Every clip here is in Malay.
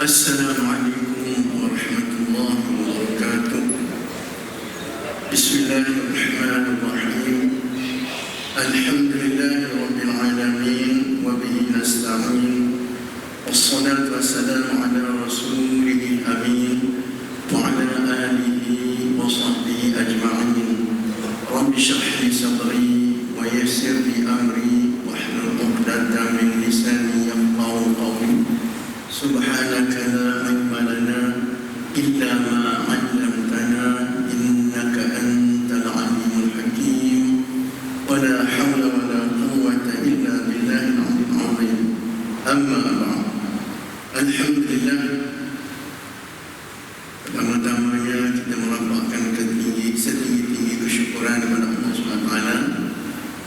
Assalamualaikum warahmatullahi wabarakatuh. Bismillahirrahmanirrahim. Alhamdulillahi rabbil alamin wa bihi nasta'in. Wassalatu wassalamu ala rasulihil amin wa ala alihi wa sahbihi ajma'in. Rabbi shrah li sadri wa yassir li amri wahlul 'uqdatam min lisani yafqahu qawli. Subhanaka la ilma lana illa ma 'allamtana innaka antal alimul hakim wa la hawla wa la quwwata illa billahil 'aliyyil 'azim. Amma ba'd. Alhamdulillah, pertama-tamanya kita melambangkan setinggi-tinggi kesyukuran kepada Allah SWT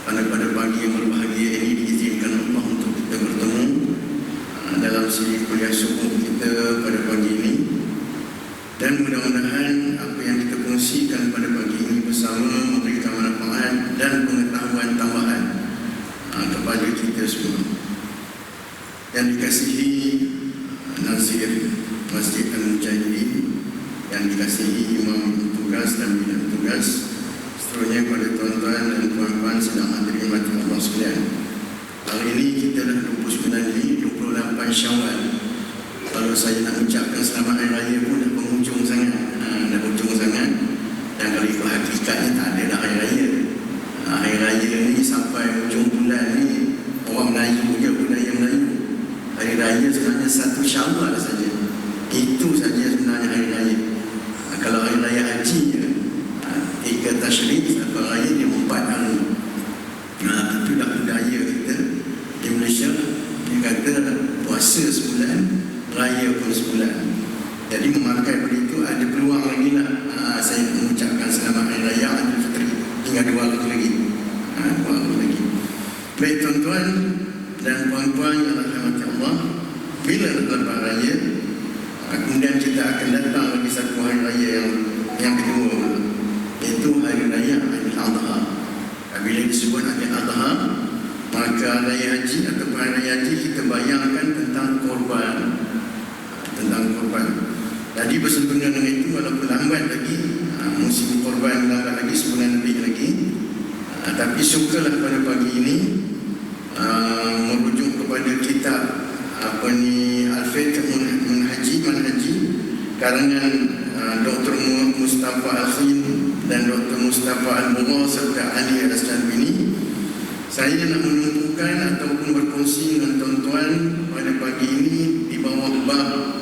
pada pagi yang berbahagia ini diizinkan Allah untuk kita bertemu dalam siri kuliah subuh kita pada pagi ini, dan mudah-mudahan apa yang kita kongsikan pada pagi ini bersama memberikan manfaat dan pengetahuan tambahan kepada kita semua. Yang dikasihi Nazir Masjid Al-Mujahidin, yang dikasihi Imam tugas dan bidang tugas, seterusnya kepada tuan-tuan dan puan-puan sedang hadirin mati Allah sekalian. Hari ini kita dah 29 ni, 28 Syawal. Kalau saya nak ucapkan selamat hari raya pun dah penghujung sangat. Dah penghujung sangat. Dan kalau ikut hakikatnya tak ada dah hari raya. Hari raya ni sampai hujung bulan ni orang Melayu je, budaya Melayu. Hari raya sebenarnya 1 Syawal saja. Itu saja sebenarnya hari raya. Kalau hari raya haji je, 3 Tashrik atau raya dia 4 hari. Itu dah budaya kita di Malaysia. Dia kata puasa sebulan, raya pun sebulan. Jadi memakai begitu ada peluang lagi lah saya mengucapkan selamat hari raya Aidilfitri. Tinggal 2 hari lagi. 2 hari lagi. Baik tuan-tuan dan puan-puan yang dirahmati Allah, bila lepas raya kemudian kita akan datang lagi satu hari raya yang kedua, iaitu hari raya Aidil-Adha. Bila disebut Aidil-Adha, maka raya haji atau raya haji kita bayangkan tentang korban. Jadi bersempena dengan itu, walaupun lambat lagi, musim korban lambat lagi, sebulan lebih lagi, tapi sukalah pada pagi ini merujuk kepada kitab Al-Fiqh Manhaji karangan Dr. Mustafa Al-Khin dan Dr. Mustafa Al-Mugha serta Ali Al-Asjarbini. Saya nak menunjukkan ataupun berkongsi dengan tuan-tuan pada pagi ini di bawah bab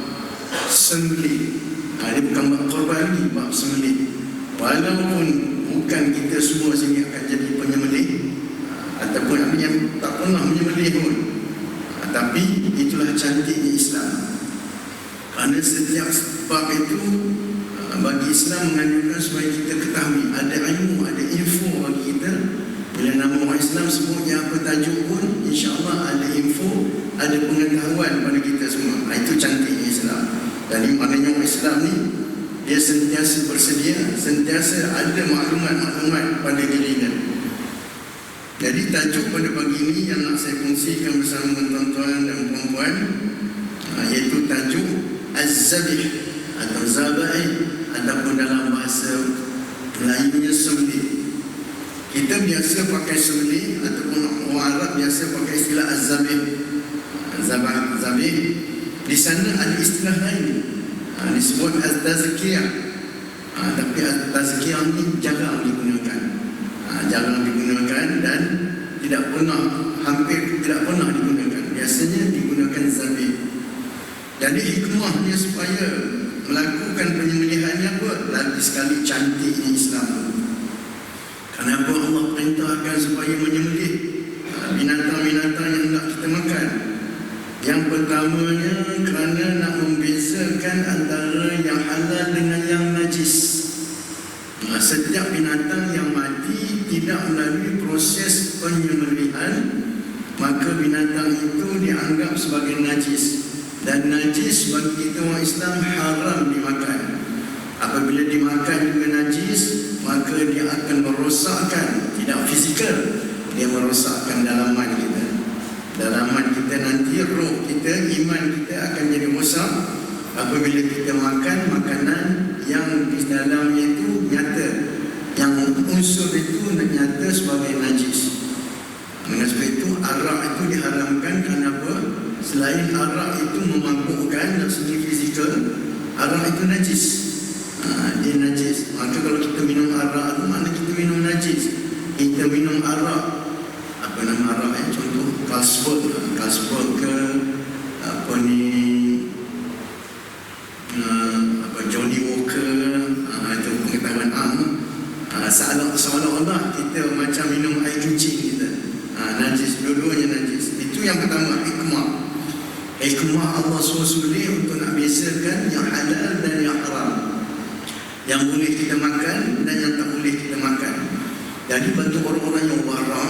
sembelih. Dia bukan bab korban lagi, bab sembelih. Walaupun bukan kita semua sini akan jadi penyembelih ataupun yang tak pernah menyembelih pun, tapi itulah cantiknya Islam. Kerana setiap bab itu bagi Islam menganjurkan supaya kita ketahui, ada ilmu, ada info bagi kita. Bila nama orang Islam sebutnya apa tajuk pun, insya-Allah ada info, ada pengetahuan pada kita semua. Itu cantiknya Islam. Dan maknanya orang Islam ni dia sentiasa bersedia, sentiasa ada maklumat-maklumat pada dirinya. Jadi tajuk pada pagi ini yang nak saya kongsikan bersama tuan-tuan dan puan-puan, iaitu tajuk Az-Zabih atau Zabai, ataupun dalam bahasa Melayunya sembelih. Kita biasa pakai sembelih, ataupun orang Arab biasa pakai istilah Az-Zabih. Zabih di sana ada istilah lain, disebut Az-Tazkiyah. Tapi Az-Tazkiyah ni jarang digunakan. Jarang digunakan dan hampir tidak pernah digunakan. Biasanya digunakan zabih. Jadi hikmahnya supaya melakukan penyembelihannya pun lagi sekali cantiknya Islam. Kenapa Allah perintahkan supaya menyembelih binatang-binatang yang nak kita makan? Yang pertamanya kerana nak membezakan antara yang halal dengan yang najis. Setiap binatang yang mati tidak melalui proses penyembelihan, maka binatang itu dianggap sebagai najis. Dan najis bagi kita orang Islam haram dimakan. Apabila dimakan juga najis, maka dia akan merosakkan, tidak fizikal, dia merosakkan dalaman kita. Dalaman kita nanti, roh kita, iman kita akan jadi rosak apabila kita makan makanan yang di dalamnya itu nyata, yang unsur itu nyata sebagai najis. Dengan sebab itu arak itu diharamkan. Kenapa? Selain arak itu memabukkan dari segi fizikal, arak itu najis. Dia najis. Maka kalau kita minum arak itu mana kita minum najis. Kita minum arak, apa nama arak contoh Carlsberg ke apa ni, Johnny Walker, itu pengetahuan seolah-olah kita macam minum air kencing kita. Najis, dua-duanya najis. Itu yang pertama, hikmah Allah SWT untuk nak bezakan yang halal dan yang haram, yang boleh kita makan dan yang tak boleh kita makan. Jadi bagi orang-orang yang wara,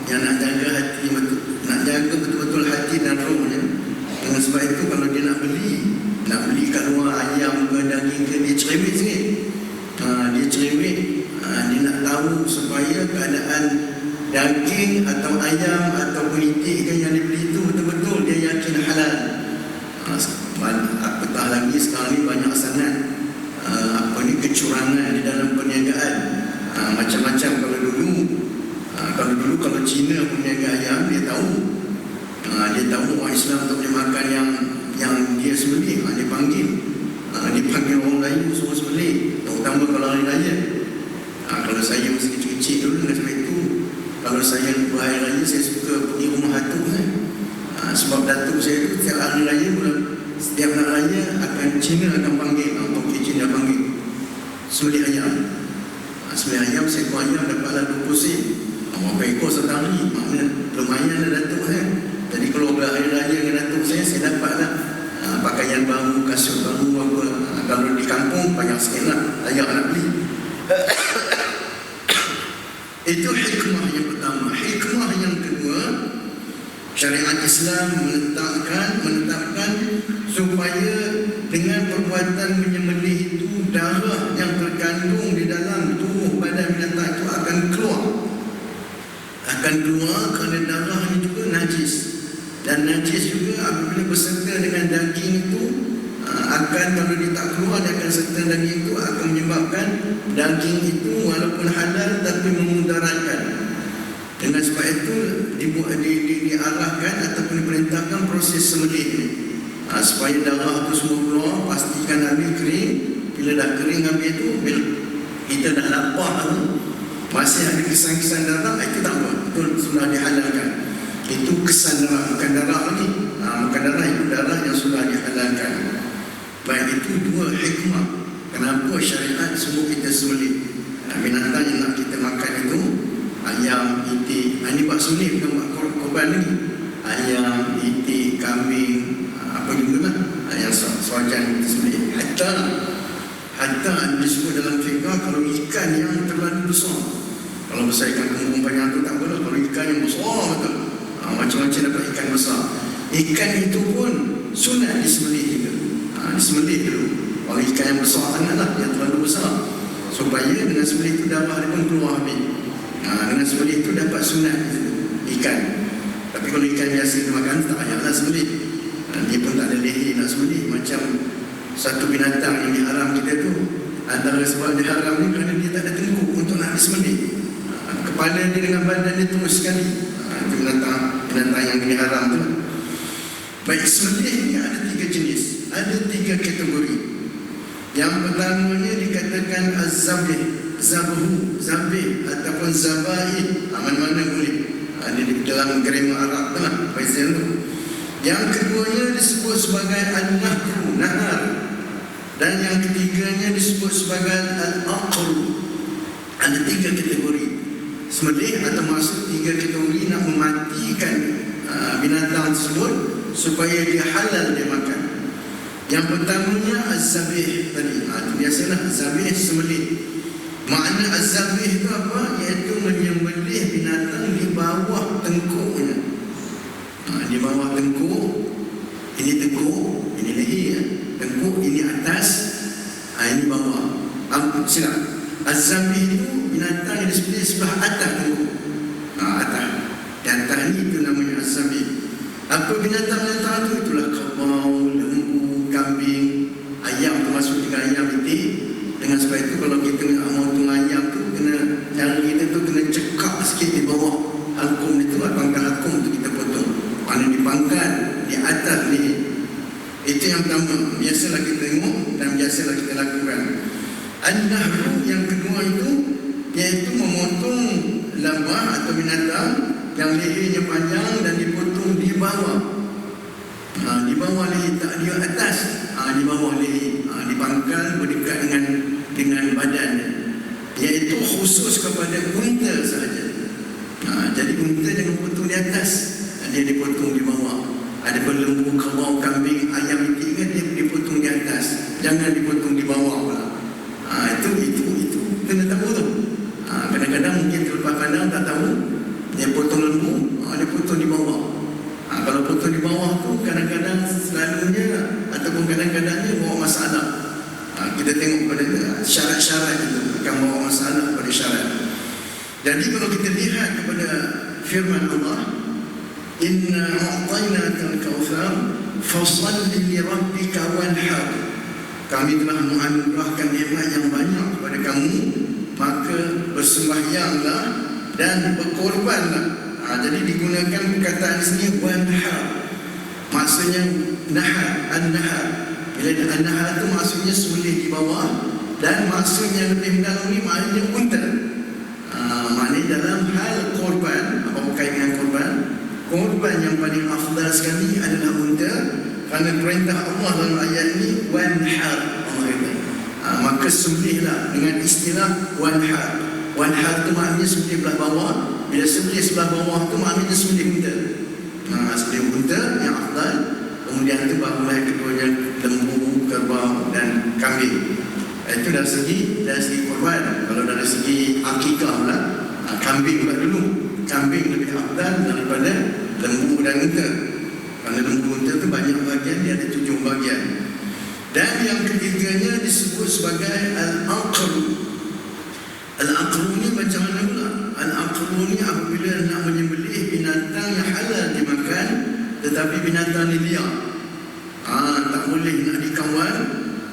yang nak jaga hati, nak jaga betul-betul hati dan rohnya. Dengan sebab itu kalau dia nak beli kat luar ayam ke daging ke, dia cerewet sikit. Dia nak tahu supaya keadaan daging atau ayam ataupun itik yang dia beli itu betul-betul dia yakin halal. Apatah lagi sekarang ni banyak sangat kecurangan di dalam perniagaan. Macam-macam. Kalau dulu kalau Cina berniaga ayam, dia tahu orang Islam tak boleh makan yang dia sembelih. Dia panggil orang Melayu suruh sembelih, terutama kalau hari raya. Kalau saya masih kecil-kecil dulu, dengan sebab itu kalau saya berhari raya, saya suka pergi rumah datuk kan. Sebab datuk saya itu setiap hari raya, setiap hari raya Cina akan panggil, Toki Cina panggil sembelih ayam. Sembelih ayam, seekor ayam dapatlah 20 sen. Berapa ekor satu hari, maknanya lumayan lah datuk kan. Jadi kalau berhari raya dengan datuk saya dapatlah pakaian baru, kasut baru, apa. Kalau di kampung banyak sikit lah, layak nak beli. Itu hikmah yang pertama. Hikmah yang kedua, syariat Islam menetapkan supaya dengan perbuatan menyembelih itu, darah yang terkandung di dalam tubuh badan binatang itu akan keluar kerana darah ini juga najis. Dan najis juga apabila berserta dengan daging itu akan, kalau dia tak keluar, dia akan serta daging itu akan menyebabkan daging itu walaupun halal tapi memudaratkan. Dengan sebab itu diarahkan ataupun diperintahkan proses sembelih ini, supaya darah itu semua keluar. Pastikan ambil kering. Bila dah kering ambil itu, bila kita dah lapar tu masih ada kesan-kesan darah, itu tak apa, itu sudah dihalalkan. Itu kesan darah, bukan darah lagi. Bukan darah, itu darah yang sudah dihalalkan. Baik, itu dua hikmah kenapa syariat suruh kita sembelih binatang yang nak kita makan itu. Ayam, itik, ini buat sembelih, bukan buat korban lagi. Ayam, itik, kambing, apa juga lah yang sewajan kita sembelih. Hatta disebut dalam fiqah, kalau ikan yang terlalu besar, kalau besar ikan kembung panjang tu tak boleh. Kalau ikan yang besar betul, macam-macam dapat ikan besar, ikan itu pun sunat disembelih juga. Disembelih dulu. Kalau ikan yang besar sangatlah, yang terlalu besar, supaya dengan sembelih itu darah dia pun keluar habis. Dengan sembelih itu dapat sunat ikan. Tapi kalau ikan biasa dimakan, tak payahlah sembelih. Dia pun tak ada leher nak sembelih. Macam satu binatang yang diharam kita tu, antara sebab dia haram ni kerana dia tak ada tengkuk untuk nak disembelih. Kepala dia dengan badan dia terus sekali. Itu binatang yang diharam tu. Baik, sembelih ni ada 3 jenis, ada 3 kategori. Yang pertamanya dikatakan az-zabih, zabih ataupun zabaih, mana-mana boleh. Ada di dalam grammar Arab tu lah, Faizal tu. Yang keduanya disebut sebagai an-nahru, nahar. Dan yang ketiganya disebut sebagai al-aql. Ada 3 kategori sembelih, atau masuk 3 kategori nak mematikan binatang tersebut supaya dia halal dia makan. Yang pertamanya az-zabih tadi. Biasalah zabih sembelih. Makna az-zabih itu apa? Iaitu menyembelih binatang di bawah tengkuknya. Di bawah tengkuk, ini tengkuk, ini leher, tengkuk ini atas, ini bawah. Silap. Az-zabih itu binatang yang disembelih sebelah atas tengkuk. Atas. Di atas ini itu namanya az-zabih. Apa binatang-binatang itu? Itulah kerbau, lembu, kambing, Itu yang pertama, biasalah kita tengok dan biasalah kita lakukan. An-nahru yang kedua itu iaitu memotong lebah atau binatang yang lehernya panjang dan dipotong di bawah. Di bawah leher, tak di atas. Di bawah leher, di pangkal berdekat dengan badan. Iaitu khusus kepada unta sahaja. Jadi unta jangan potong di atas, dia dipotong di bawah. Ada lembu, kerbau, kambing, ayam itu kan dia dipotong di atas, jangan dipotong di bawah pula. Itu kena tahu tu. Kadang-kadang mungkin terlepas pandang tak tahu, dia potong lembu, dia potong di bawah. Kalau potong di bawah tu kadang-kadang selalunya ataupun kadang-kadangnya bawa masalah. Kita tengok pada syarat-syarat itu akan bawa masalah pada syarat. Jadi kalau kita lihat kepada firman Allah, inna a'tainakal kautsar fasalli li rabbika wanhar. Kami telah menganugerahkan nikmat yang banyak kepada kamu, maka bersembahyanglah dan berkorbanlah. Jadi digunakan perkataan di sini wanhar, maksudnya nahar, an-nahar. Bila an-nahar itu maksudnya sembelih di bawah, dan maksudnya lebih mendalam ini maknanya unta. Maknanya dalam hal korban, apa berkait dengan korban? Korban yang paling afdal sekali adalah unta, kerana perintah Allah dalam ayat ini wanhar, Allah kata. Maka sembelihlah dengan istilah wanhar. Wanhar itu maknanya sembelih belah bawah. Bila sembelih sebelah bawah itu maknanya sembelih unta. Sembelih unta yang afdal. Kemudian itu barulah yang keduanya lembu, kerbau dan kambing. Itu dari segi korban. Kalau dari segi akikah pula, kambing pula dulu. Kambing lebih afdal daripada lembu dan unta. Kerana lembu unta itu banyak bahagian, dia ada 7 bahagian. Dan yang ketiganya disebut sebagai al-aqru. Al-aqru ni macam mana pula? Al-aqru ni apabila nak menyembelih binatang yang halal dimakan, tetapi binatang ni liar, tak boleh nak dikawal.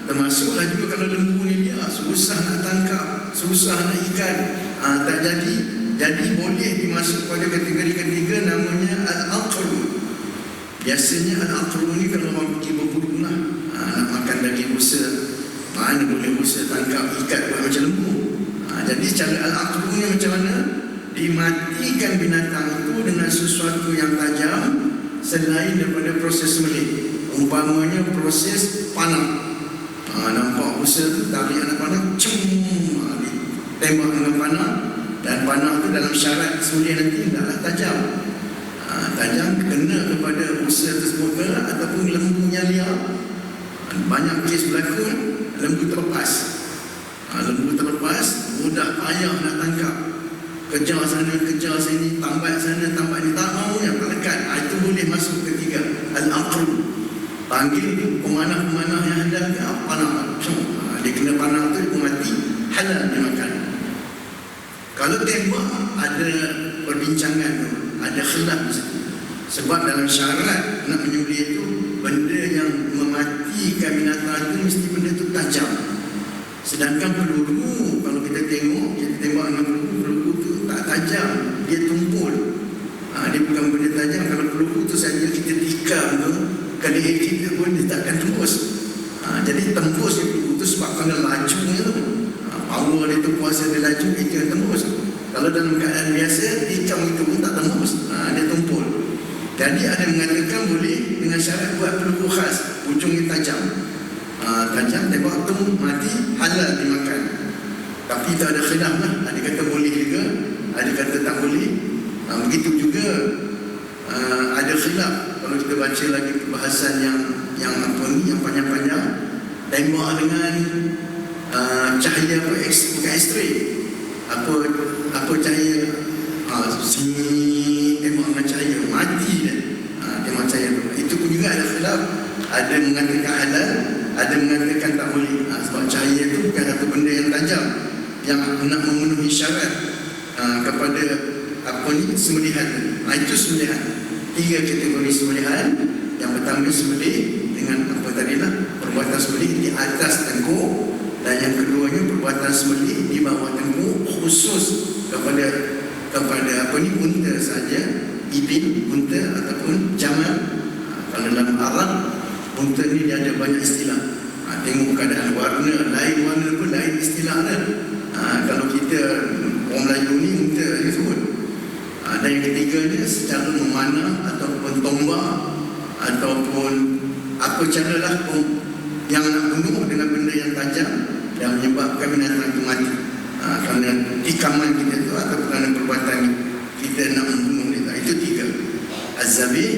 Termasuklah juga kalau lembu ni liar, susah nak tangkap, susah nak ikat, tak jadi. Jadi boleh dimasuk pada kategori ketiga, namanya al-aqru. Biasanya al-aqru ni kalau orang pergi berburu lah, nak makan daging rusa, mana boleh rusa tangkap, ikat buat macam lembu. Jadi cara al-aqru ni macam mana? Dimatikan binatang itu dengan sesuatu yang tajam selain daripada proses sembelih. Umpamanya proses panah. Nampak rusa tu tarik anak panah, tembak dengan panah, dan panah tu dalam syarat sembelih nanti tidaklah tajam. Tajam kena kepada rusa tersebut ke ataupun lembunya liar. Banyak kes berlaku, lembu terlepas. Lembu terlepas, mudah payah nak tangkap. Kejar sana, kejar sini, tambat sana, tambat ni, tak mau yang tak lekat. Itu boleh masuk ketiga, al-aqru. Panggil pemanah-pemanah yang hendak panah. Dia kena panah tu, dia mati, halal dia makan. Kalau tembak, ada perbincangan tu, ada khilaf di situ. Sebab dalam syarat nak menyembelih itu, benda yang mematikan binatang itu mesti benda itu tajam. Sedangkan peluru, kalau kita tengok, kita tembak dengan peluru itu tak tajam, dia tumpul. Dia bukan benda tajam. Kalau peluru itu saja kita tikam tu, kalau kita pun dia takkan tembus. Jadi tembus dia peluru itu sebab kerana lajunya tu. Power dia tu, kuasa dia laju, itu yang tembus. Kalau dalam keadaan biasa, tikam itu pun tak tembus, dia tumpul. Jadi ada mengatakan boleh dengan syarat buat peluru khas, ujungnya tajam. Tajam, tembak tu mati, halal dimakan. Tapi itu ada khilaf lah. Ada kata boleh juga, ada kata tak boleh. Begitu juga ada khilaf. Kalau kita baca lagi perbahasan yang panjang-panjang, tembak dengan cahaya apa, bukan X-ray, apa cahaya, sini tembak dengan cahaya, mati dia. Tembak cahaya tu, itu pun juga ada khilaf. Ada mengatakan halal, ada mengatakan tak boleh. Sebab cahaya itu bukan satu benda yang tajam, yang nak memenuhi syarat kepada sembelihan. Itu sembelihan. 3 kategori sembelihan. Yang pertama sembelih dengan apa tadilah, perbuatan sembelih di atas tengkuk, dan yang keduanya perbuatan sembelih di bawah tengkuk, khusus kepada unta saja, ibil, unta ataupun jamal. Kalau dalam Arab unta ni dia ada banyak istilah. Tengok keadaan warna, lain warna pun lain istilah dia. Kalau kita orang Melayu ni unta dia sebut. Dan yang ketiganya secara memanah ataupun tombak ataupun apa caralah yang nak bunuh dengan benda yang tajam dan menyebabkan binatang itu mati. Kerana tikaman kita tu atau kerana perbuatan kita nak membunuh dia. Itu tiga. Az-zabih,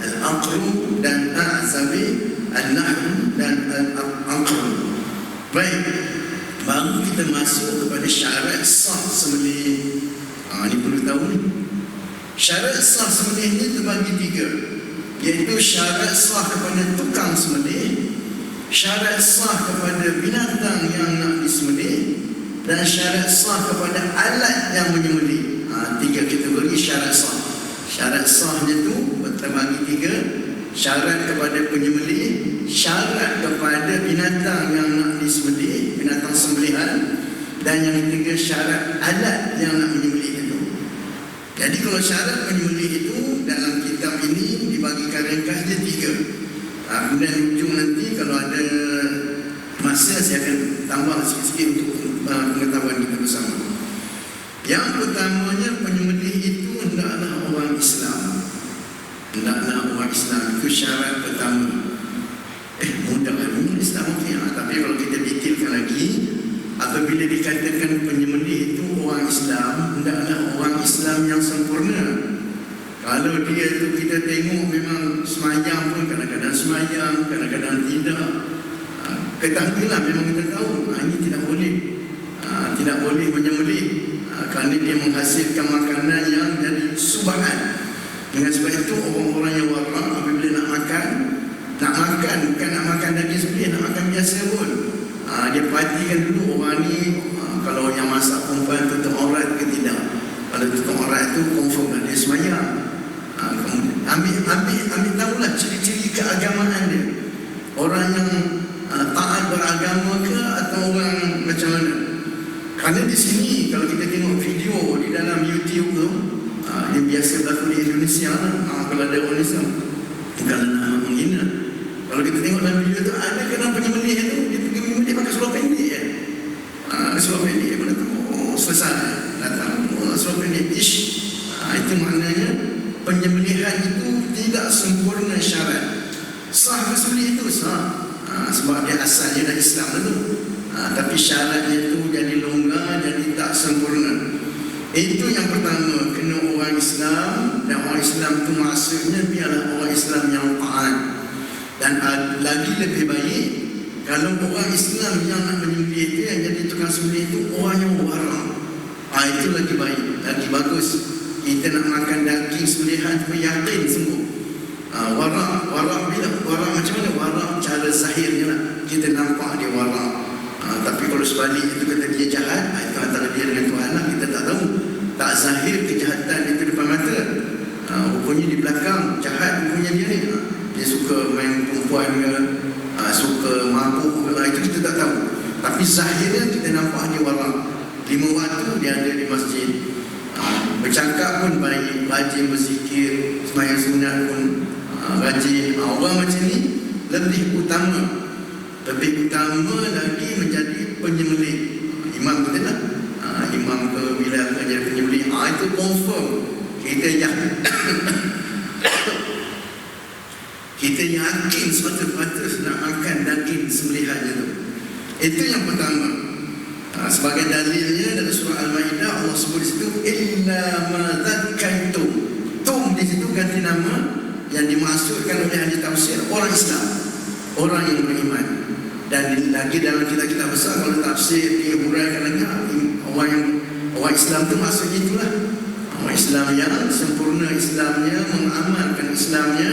al-aqru dan az-zabih, al-nahm dan al-aqru. Baik, baru kita masuk kepada syarat sah sembelih. Ini perlu tahu ni. Syarat sah sembelih ni terbagi tiga, iaitu syarat sah kepada tukang sembelih, syarat sah kepada binatang yang nak disembelih, dan syarat sah kepada alat yang menyembelih. Tiga kategori syarat sah. Syarat sahnya tu terbagi tiga: syarat kepada penyembelih, syarat kepada binatang yang nak disembelih, binatang sembelihan, dan yang ketiga syarat alat yang nak menyembelih itu. Jadi kalau syarat penyembelih itu dalam kitab ini dibagikan ringkasnya tiga. Kemudian di ujung nanti kalau ada masa saya akan tambah sikit-sikit untuk pengetahuan kita bersama. Yang pertamanya, penyembelih itu hendaklah orang Islam. Hendaklah orang Islam, itu syarat pertama. Mudah kan Islam, okey. Tapi kalau kita detailkan lagi, apabila dikatakan penyembelih itu orang Islam, hendaklah orang Islam yang sempurna. Kalau dia itu kita tengok memang semayang pun kadang-kadang semayang, kadang-kadang tidak. Ketahuilah, memang kita tahu ini tidak boleh. Tidak boleh menyembelih kerana dia menghasilkan makanan yang jadi subahan. Dengan sebab itu orang-orang yang warak apabila nak makan bukan nak makan daging sembelih, nak makan biasa pun. Dia perhatikan dulu orang ni kalau yang masak perempuan tutup aurat ke tidak. Kalau tutup aurat tu confirm dia semayang. Ambil tahulah ciri-ciri keagamaan dia. Orang yang taat beragama ke atau orang macam mana? Kerana di sini kalau kita tengok video di dalam YouTube tu, dia biasa berlaku di Indonesia lah. Kalau ada orang Islam, bukan nak menghina. Kalau kita tengok dalam video tu, ada kena penyembelih tu, dia pergi menyembelih pakai seluar pendek ya. Seluar pendek mana tu? Selesai datang seluar pendek. Itu maknanya penyembelihan itu tidak sempurna syarat. Sah sembelih itu sah. Sebab dia asalnya dari Islam tu. Tapi syaratnya itu jadi longgar, jadi tak sempurna. Itu yang pertama, kena orang Islam. Dan orang Islam itu maksudnya biarlah orang Islam yang taat. Dan lagi lebih baik kalau orang Islam yang nak menyembelih itu, yang jadi tukang sembelih itu orang yang warak. Itu lagi baik, lagi bagus. Kita nak makan daging sembelihan itu yakin sungguh. Warak bila warak macam mana? Warak cara zahirnya lah, kita nampak dia warak. Tapi kalau sebalik itu kata dia jahat, itu antara dia dengan Tuhan lah, kita tak tahu. Tak zahir kejahatan itu depan mata, rupanya di belakang jahat rupanya dia ni. Dia suka main perempuan ke, suka mabuk ke, itu kita tak tahu. Tapi zahirnya kita nampak dia warak. 5 waktu dia ada di masjid, bercakap pun baik, rajin berzikir, sembahyang sunat pun rajin. Orang macam ni lebih utama lagi menjadi penyembelih. Imam kita lah, imam ke bila ke jadi penyembelih, itu confirm kita kita yakin sepatut-patut nak makan daging sembelihannya tu. Itu yang pertama. Sebagai dalilnya dalam surah Al-Maidah, Allah sebut di situ illa ma dzakaitum. Tum di situ ganti nama, yang dimaksudkan oleh ahli tafsir orang Islam, orang yang beriman. Dan lagi dalam kitab-kitab besar kalau tafsir dihuraikan lagi, orang Islam tu maksudnya itulah. Orang Islam yang sempurna Islamnya, mengamalkan Islamnya,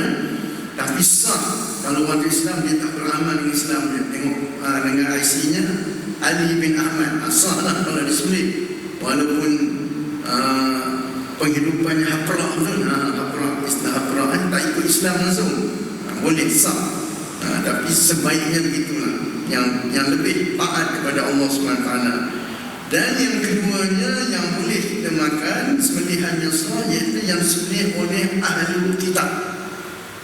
tapi sah. Kalau orang Islam dia tak beramal dengan Islamnya. Tengok dengan IC-nya Ali bin Ahmad, sah lah kalau disembelih, walaupun penghidupannya haprak tu, istilah haprak tak ikut Islam langsung, boleh sah. Tapi sebaiknya begitulah, yang lebih taat kepada Allah SWT. Dan yang keduanya yang boleh kita makan sembelihan yang sah, iaitu yang disembelih oleh ahli kitab,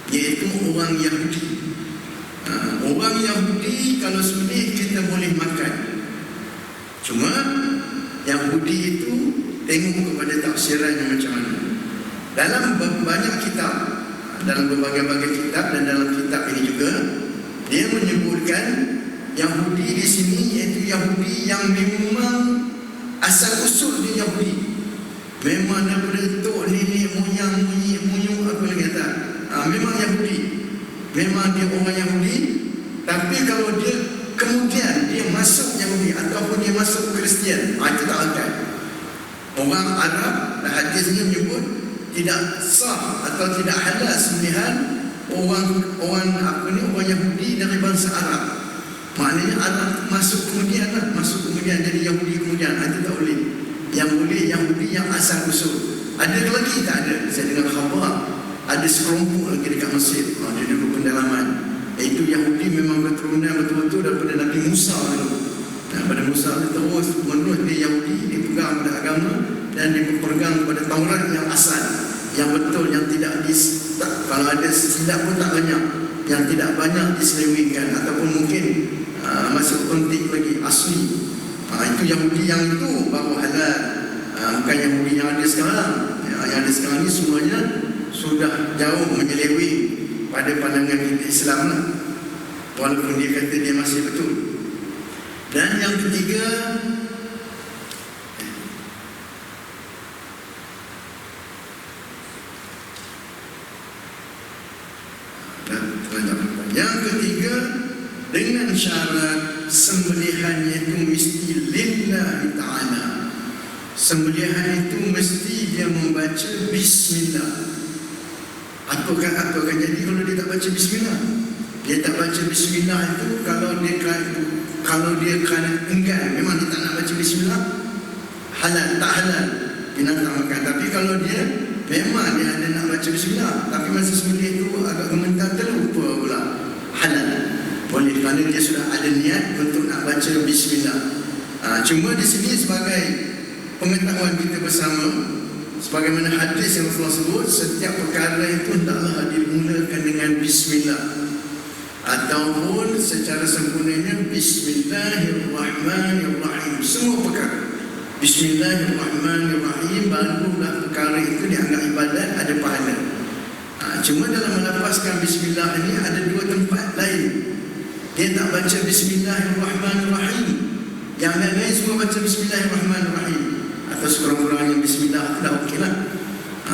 iaitu orang Yahudi. Orang Yahudi kalau sembelih kita boleh makan. Cuma Yahudi itu tengok kepada tafsirannya macam mana. Dalam banyak kitab, dalam berbagai-bagai kitab dan dalam kitab ini juga, dia menyebutkan Yahudi di sini iaitu Yahudi yang memang asal usul dia Yahudi. Memang daripada tok nenek moyang apa lagi kata. Memang Yahudi. Memang dia orang Yahudi. Tapi kalau dia kemudian dia masuk Yahudi ataupun dia masuk Kristian, itu tak akan. Orang Arab, hadisnya menyebut tidak sah atau tidak halal sembelihan orang Yahudi dari bangsa Arab. Maknanya Arab masuk kemudian jadi Yahudi kemudian, itu tak boleh. Yang boleh Yahudi yang asal usul. Ada lagi tak ada? Saya dengar khabar ada sekelompok lagi dekat Mesir, dia duduk pendalaman. Itu Yahudi memang keturunan betul-betul daripada Nabi Musa dulu. Pada Musa terus menerus dia Yahudi, dia pegang pada agama dan dia berpegang pada Taurat yang asal, yang betul, yang tidak kalau ada silap pun tak banyak, yang tidak banyak diselewengkan ataupun mungkin masuk kontik lagi asli. Itu Yahudi yang itu baru halal. Bukan Yahudi yang ada sekarang. Yang ada sekarang ni semuanya sudah jauh menyeleweng pada pandangan kita Islam lah. Walaupun dia kata dia masih betul. Dan yang ketiga, dengan syarat sembelihannya itu mesti lillahi ta'ala. Sembelihan itu mesti dia membaca bismillah. Apa akan jadi kalau dia tak baca bismillah? Dia tak baca bismillah itu kalau dia kerana enggan, memang dia tak nak baca bismillah, halal, tak halal binatang makan. Tapi kalau dia memang dia ada nak baca bismillah, tapi masa sembelih itu agak gementar, terlupa pula, halal, boleh kerana dia sudah ada niat untuk nak baca bismillah. Cuma di sini sebagai pengetahuan kita bersama, sebagaimana hadis yang Rasulullah sebut, setiap perkara itu hendaklah dimulakan dengan bismillah, ataupun secara sempurnanya bismillahirrahmanirrahim. Semua perkara bismillahirrahmanirrahim, barulah perkara itu dianggap ibadat, ada pahala. Cuma dalam melafazkan bismillah ini ada dua tempat lain. Dia tak baca bismillahirrahmanirrahim, yang lain semua baca bismillahirrahmanirrahim, atau sekurang-kurangnya bismillah, dah okey lah.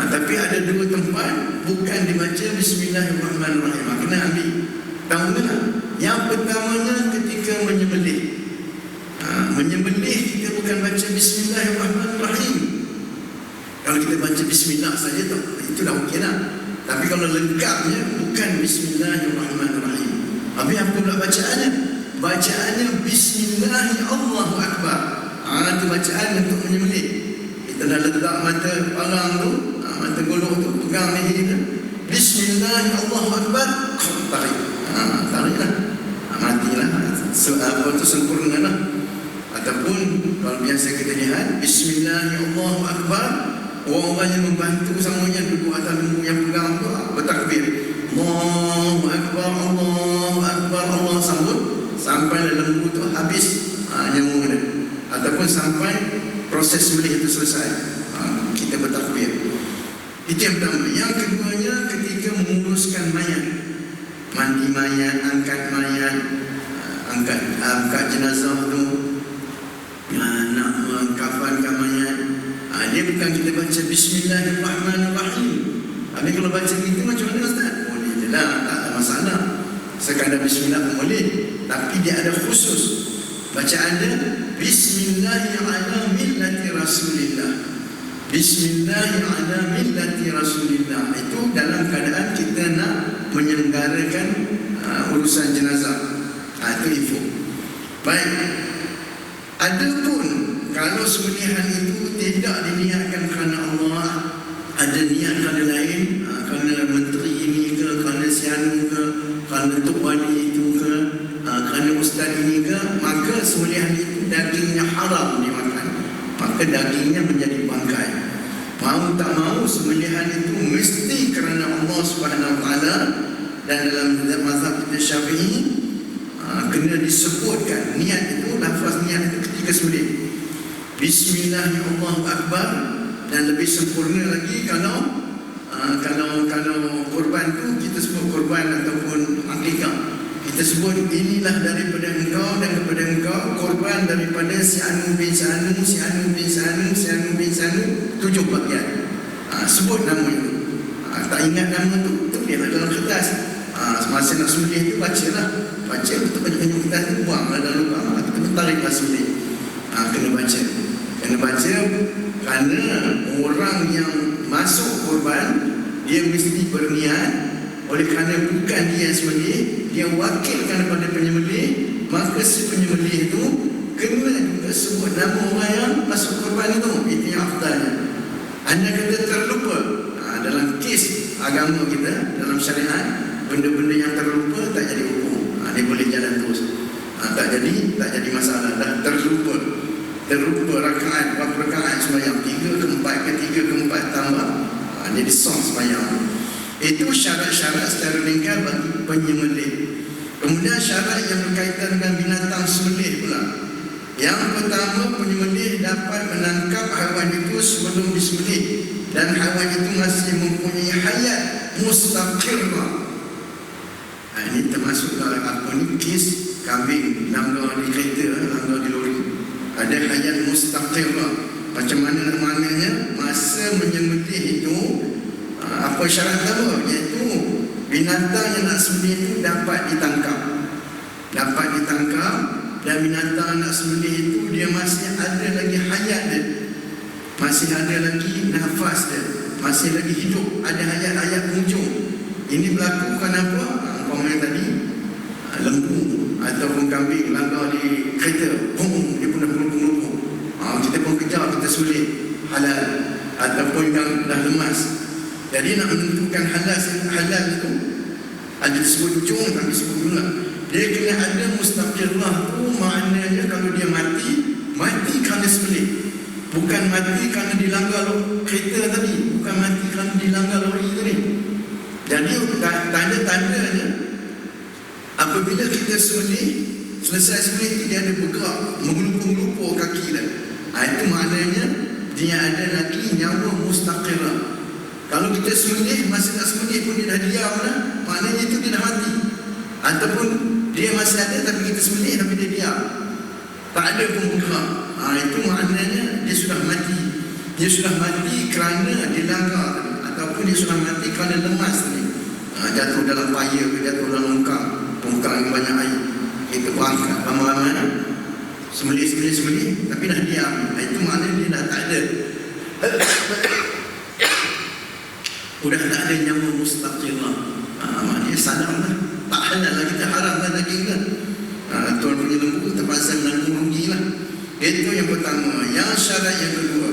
Tapi ada dua tempat bukan dibaca bismillahirrahmanirrahim. Kena ambil tahu lah. Yang pertamanya ketika menyembelih. Menyembelih kita bukan baca bismillahirrahmanirrahim. Kalau kita baca bismillah saja tu, itu dah okey lah. Tapi kalau lengkapnya bukan bismillahirrahmanirrahim. Habis apa pula bacaannya? Bacaannya bismillahi Allahu Akbar. Itu bacaan untuk menyembelih. Kita dah letak mata parang tu, mata golok tu, pegang leher kita, bismillahi Allahu Akbar, tarik. Tariklah, matilah. Apa tu sempurna lah. Ataupun kalau biasa kita lihat bismillahi Allahu Akbar, orang yang membantu samanya duduk atas lembu yang pegang tu bertakbir, Allahu Akbar, Allahu Akbar, Allah sambut sampai lembu tu habis nyamuk dia, ataupun sampai proses sembelih itu selesai, kita bertakbir. Itu yang pertama. Yang keduanya ketika menguruskan mayat, mandi mayat, angkat mayat, angkat jenazah tu, nak mengkafankan mayat, dia bukan kita baca bismillahirrahmanirrahim. Habis kalau baca gitu macam mana Ustaz? Boleh je lah, tak ada masalah. Sekadar bismillah pun boleh. Tapi dia ada khusus. Bacaan dia bismillahi ala millati rasulillah. Bismillahi ala millati rasulillah. Itu dalam keadaan kita nak menyelenggarakan urusan jenazah. Itu info. Baik. Adapun kalau sembelihan itu tidak diniatkan kerana Allah, ada niat kerana lain, kerana menteri ini ke, kerana sianu ke, kerana tok wali itu ke, kerana ustaz ini ke, maka sembelihan itu dagingnya haram dimakan. Maka dagingnya menjadi bangkai. Mau tak mau sembelihan itu mesti kerana Allah Subhanahu Wa Taala. Dan dalam mazhab kita Syafi'i, kena disebutkan niat itu, lafaz niat itu ketika sembelih. Bismillahirrahmanirrahim. Dan lebih sempurna lagi kalau korban tu kita sebut korban ataupun akikah, kita sebut inilah daripada engkau dan kepada engkau korban daripada si Anu bin Sanu, si Anu bin Sanu, si Anu bin Sanu, 7 bagian. Sebut nama itu. Tak ingat nama tu, tulislah dalam kertas. Semasa nak sembelih tu bacalah. Baca betul banyak-banyak kertas tu, buanglah dalam lubang. Kita pun tariklah sembelih. Kena baca. Kena baca kerana orang yang masuk korban dia mesti berniat. Oleh kerana bukan dia yang sembelih, dia wakilkan kepada penyembelih, maka si penyembelih itu kena juga sebut nama orang yang masuk korban itu. Itu yang afdalnya. Anda kata terlupa, dalam kes agama kita, dalam syariat, benda-benda yang terlupa tak jadi hukum. Dia boleh jalan terus. Tak jadi masalah. Dah terlupa rakaat, berapa rakaat sembahyang, 3 ke 4 ke 3 ke 4 tambah, jadi sah sembahyang. Itu syarat-syarat secara ringkas bagi penyembelih. Kemudian syarat yang berkaitan dengan binatang sembelih pula. Yang pertama, penyembelih dapat menangkap haiwan itu sebelum disembelih, dan haiwan itu masih mempunyai hayat mustaqirrah. Ini termasuk dalam kes kambing langgar di kereta, langgar di lori. Ada hayat mustaqirrah. Macam mana nak maknanya? Masa menyembelih itu, apa syarat pertama? Iaitu binatang yang nak sembelih itu dapat ditangkap. Dan binatang nak sembelih itu dia masih ada lagi hayat dia, masih ada lagi nafas dia, masih lagi hidup, ada hayat-hayat hujung. Ini berlaku kenapa? Umpamanya tadi lembu ataupun kambing langgar di kereta, dia pun dah melumpuh. Kita pun kejar, kita sembelih halal. Ataupun yang dah lemas. Jadi nak menentukan halal itu, ada disebut hujung, tak disebut pula. Dia kena ada mustaqirrah tu, maknanya kalau dia mati kerana sembelih. Bukan mati kerana dilanggar kereta tadi, bukan mati kerana dilanggar lori tadi. Jadi tanda-tandanya apabila kita sembelih, selesai sembelih itu dia ada bergerak, mengelumpur-ngelumpur kaki dia. Itu maknanya dia ada lagi nyawa mustaqirrah. Kalau kita sembelih, masa nak sembelih pun dia dah diam dah, maknanya itu dia dah mati. Ataupun dia masih ada tapi kita sembelih tapi dia diam, tak ada pun bergerak. Itu maknanya dia sudah mati. Dia sudah mati kerana dilanggar, ataupun dia sudah mati kerana lemas ni. Jatuh dalam payah ke, jatuh dalam longkang, longkang banyak air, kita berangkat lama-lama, sembelih tapi dah diam. Itu maknanya dia dah tak ada, sudah tak ada nyawa mustaqirrah. Maknanya salam lah, tak halal lah, kita haram lah daging kan. Tuan punya lembu terpaksa menanggung rugi lah. Itu yang pertama. Yang syarat yang kedua,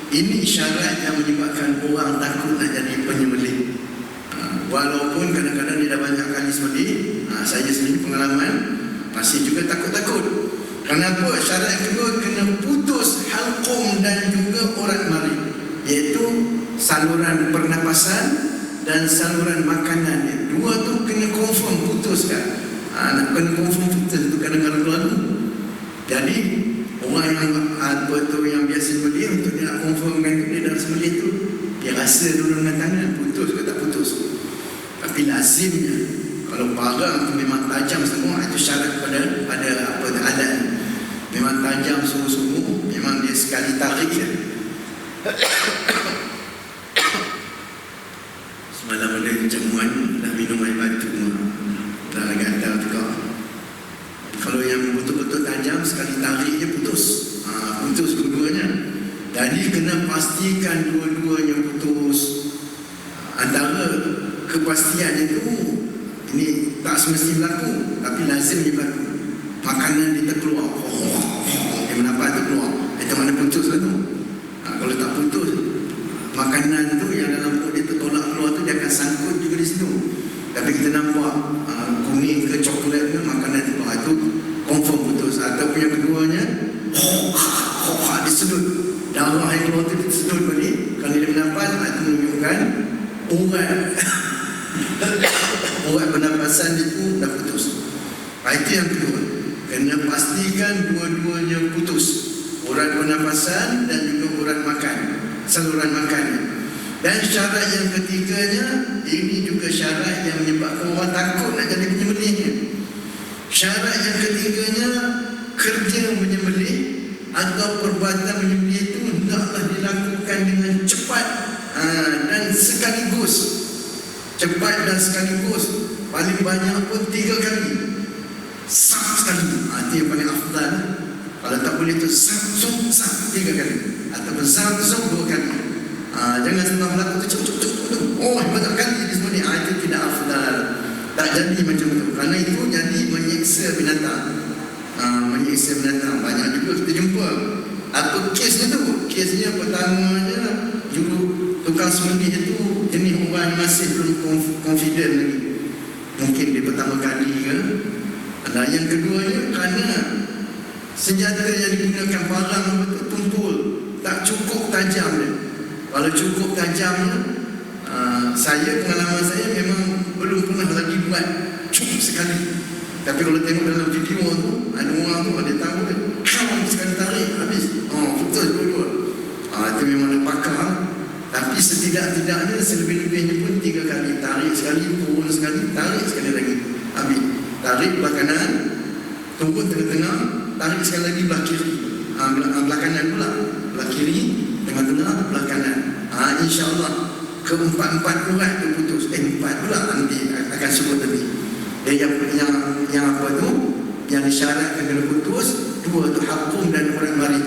ini syarat yang menyebabkan orang takut nak jadi penyembelih. Walaupun kadang-kadang dia dah banyak kali sembelih, saya sendiri pengalaman masih juga takut-takut. Kenapa? Syarat yang kedua, kena putus halqum dan juga urat marid, iaitu saluran pernafasan dan saluran makanannya. Dua tu kena confirm putus kan. Nak kena confirm putus tu kadang-kadang lalu. Jadi orang yang biasa sembelih, untuk dia nak confirmkan tu, dia dalam sembelih tu dia rasa dulu dengan tangan putus ke tak putus. Tapi lazimnya kalau barang tu memang tajam semua, itu syarat pada alat memang tajam sungguh-sungguh, memang dia sekali tarik je. Semalam ada jamuan, dah minum air batu, dah lagi ada juga. Kalau yang betul-betul tajam, sekali tarik je putus. Putus dua-duanya. Jadi kena pastikan dua-duanya putus. Antara kepastian itu, ini tak semestinya berlaku, tapi lazim dia berlaku. Makanan dia terkeluar, dia mendapat terkeluar, itu mana putus lah tu. Kalau tak putus, makanan tu yang dalam perut dia tertolak keluar tu, dia akan sangkut juga di situ. Tapi kita nampak kuning ke coklat ke, makanan tu keluar, itu confirm putus. Ataupun yang keduanya, disedut, darah yang keluar tu disedut balik. Kalau dia mendapat, itu menunjukkan urat pernafasan itu dah putus. Itu yang kedua. Kena pastikan dua-duanya putus, urat pernafasan dan juga urat makan, saluran makannya. Dan syarat yang ketiganya, ini juga syarat yang menyebabkan orang takut nak jadi penyembelihnya. Syarat yang ketiganya, kerja menyembelih atau perbuatan menyembelih itu hendaklah dilakukan dengan cepat dan sekaligus. Cepat dan sekaligus, paling banyak pun 3 kali. Sah sekali, itu yang paling afdal. Kalau tak boleh tu sah 3 kali, ataupun sah 2 kali. Jangan senang berlaku tu cuk. Oh, banyak kali di semua ni. Itu tidak afdal. Tak jadi macam tu. Kerana itu jadi menyiksa binatang. Menyiksa binatang. Banyak juga kita jumpa. Apa kesnya tu? Kesnya pertamanya, juru tukang sembelih itu jenis orang yang masih belum confident lagi. Mungkin dia pertama kali ke. Dan yang keduanya, kerana senjata yang digunakan parang betul tumpul, tak cukup tajam dia. Kalau cukup tajamnya, saya, pengalaman saya memang belum pernah lagi buat cukup sekali. Tapi kalau tengok dalam video tu, ada orang tu, dia tahu dia sekali tarik habis. Betul dua-dua. Itu memang ada pakar. Tapi setidak-tidaknya selebih-lebihnya pun 3 kali. Tarik sekali, turun sekali, tarik sekali lagi, habis. Tarik belah kanan, turun tengah-tengah, tarik sekali lagi belah kiri. Belah kanan pula, belah kiri, tengah-tengah, belah kanan. InsyaAllah keempat-empat urat tu putus. 4 pula nanti akan sebut tadi. Yang apa tu, yang disyaratkan kena putus, 2 tu hakum dan urat marid.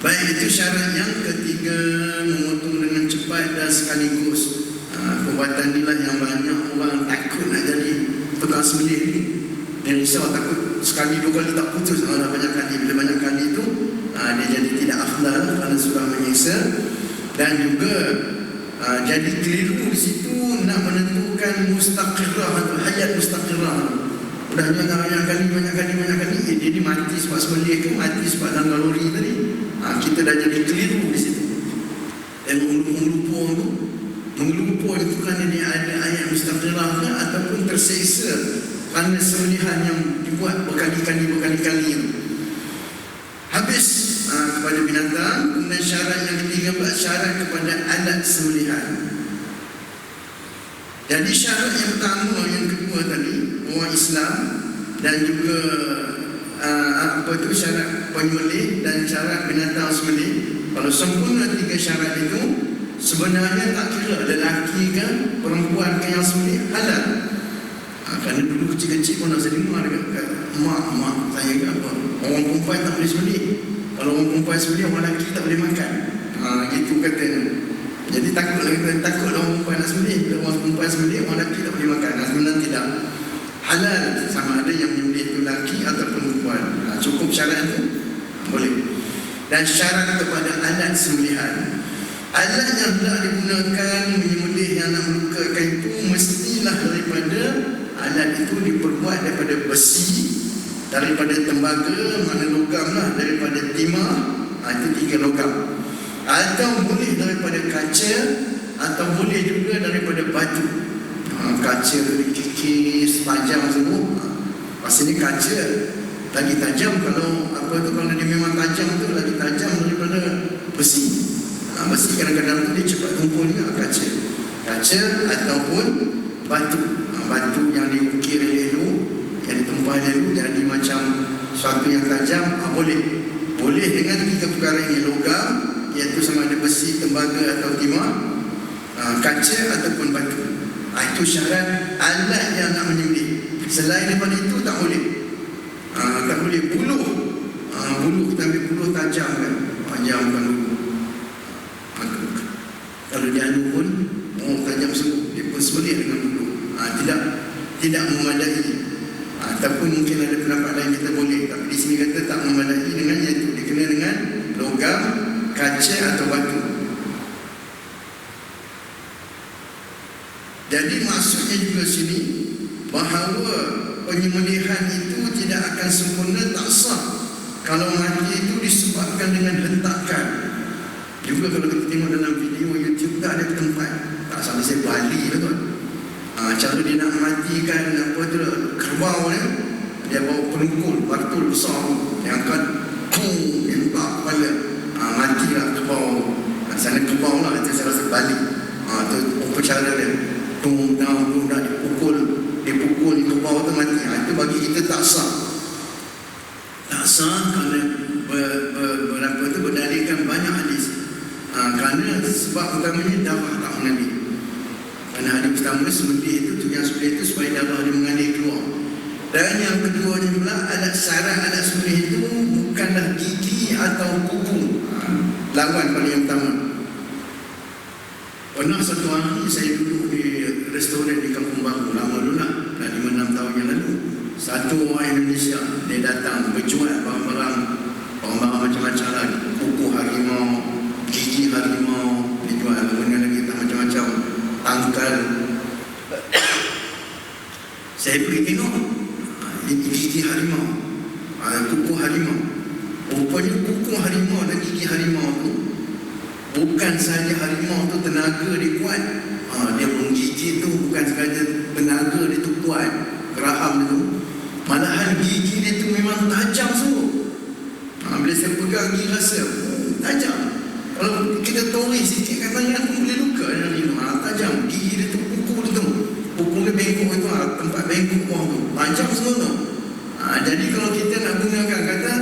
Baik, itu syarat yang ketiga, memotong dengan cepat dan sekaligus. Perbuatan inilah yang banyak orang takut nak jadi tukang sembelih ni. Dia risau, takut sekali 2 kali tak putus. Dah banyak kali. Bila banyak kali itu, dia jadi tidak afdal kerana sudah menyiksa. Dan juga jadi keliru di situ nak menentukan mustaqirah atau hayat mustaqirah. Dah banyak kali, jadi mati sebab sembelih ke, mati sebab dalam kalori tadi. Kita dah jadi keliru di situ. Dan mengelumpur itu kerana dia ada ayat mustaqirah ke, ataupun terseksa kerana sembelihan yang dibuat berkali-kali. Habis kepada binatang. Kemudian syarat yang ketiga pula, syarat kepada alat sembelihan. Jadi syarat yang pertama, yang kedua tadi, orang Islam, dan juga syarat penyembelih dan syarat binatang sembelih. Kalau sempurna 3 syarat itu, sebenarnya tak kira lelaki ke perempuan ke yang sembelih, halal. Kerana dulu kecil-kecil pun nak dengar dekat mak saya ke apa, orang perempuan tak boleh sembelih. Kalau orang perempuan sembelih, orang lelaki tak boleh makan. Itu katanya. Jadi takutlah orang perempuan nak sembelih. Bila orang perempuan sembelih, orang lelaki tak boleh makan. Sebenarnya tidak. Halal sama ada yang menyembelih itu lelaki ataupun perempuan. Cukup syarat itu boleh. Dan syarat kepada alat sembelihan. Alat yang hendak digunakan menyembelih yang nak melukakan itu mestilah daripada alat itu diperbuat daripada besi, daripada tembaga, mana logam lah, daripada timah, itu 3 logam. Atau boleh daripada kaca, atau boleh juga daripada batu. Kaca dikikis, tajam semua. Pastinya kaca lagi tajam. Kalau dia memang tajam tu, lagi tajam daripada besi. Besi kadang-kadang tu dia cepat tumpul juga. Kaca ataupun batu. Batu yang diukir elok, yang ditumpah elok, jadi macam suatu yang tajam. Boleh dengan 3 perkara ini, logam, iaitu sama ada besi, tembaga atau timah, kaca ataupun batu. Itu syarat alat yang nak menyembelih. Selain daripada itu tak boleh. Tak boleh buluh. Buluh, kita ambil buluh tajam kan, panjangkan dulu. Kalau dia anu pun, tajam semua, dia pun sembelih dengan buluh. Tidak memadai. Ataupun mungkin ada pendapat lain kita boleh, tapi di sini kata tak memadai dengan itu. Dia kena dengan logam, kaca atau batu. Jadi maksudnya juga sini bahawa penyembelihan itu tidak akan sempurna, tak sah kalau mati itu disebabkan dengan hentakan. Juga kalau kita tengok dalam video YouTube, tak ada tempat, tak sampai saya Bali lah tuan. Cara dia nak matikan apa tu kerbau dia bawa penungkul batu besar yang akan dia letak kepala, matilah kerbau. Sana kerbau lah, itu saya rasa balik. Itu upacara dia, tung dah dipukul kerbau tu mati. Itu bagi kita tak sah kerana berdalilkan banyak hadis. Kerana sebab utamanya darah tak mengalir. Kerana hadis pertama sembelih itu yang sembelih itu supaya darah dia mengalir keluar. Dan yang keduanya pula alat sembelih itu bukanlah gigi atau kuku. Lawan pada yang pertama. Pernah satu hari saya duduk di restoran di Kampung Baru, lama dulu lah, dah 5-6 tahun yang lalu. Satu orang Indonesia dia datang berjual barang-barang macam-macam lagi, kuku harimau, gigi harimau, dia jual kemudian lagi macam-macam tangkal. Saya pergi tengok gigi harimau, kuku harimau. Rupanya kuku harimau dan gigi harimau tu bukan sahaja harimau tu tenaga dia kuat, dia menggigit tu bukan sahaja tenaga dia tu kuat, geraham dia tu, malahan gigi dia tu memang tajam semua. Bila saya pegang gigi rasa tajam. Kalau kita toreh sikit kat tangan pun boleh luka dalam ni. Tajam gigi dia tu, kuku dia tu, kuku dia bengkok tu, tempat bengkok bawah tu tajam semua tu. Jadi kalau kita nak gunakan kata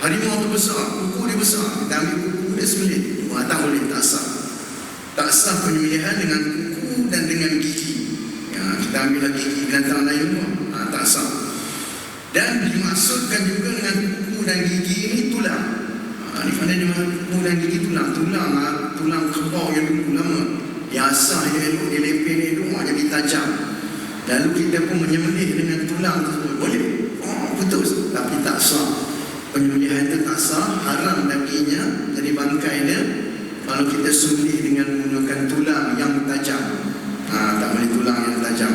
harimau tu besar, kuku dia besar, kita ambil kuku dia sembelih, tak boleh, tak sah. Tak sah penyembelihan dengan kuku dan dengan gigi. Kita ambil lagi gigi binatang lain pun, tak sah. Dan dimaksudkan juga dengan kuku dan gigi ini tulang. Di mana dimaksud kuku dan gigi tulang? Tulang kerbau yang dulu lama diasah dia elok, dia lepeh dia elok, jadi tajam. Lalu kita pun menyembelih dengan tulang tersebut, boleh? Putus, tapi tak sah. Penyembelihan itu tak sah, haram dagingnya, jadi bangkai dia kalau kita sembelih dengan menggunakan tulang yang tajam. Tak boleh tulang yang tajam.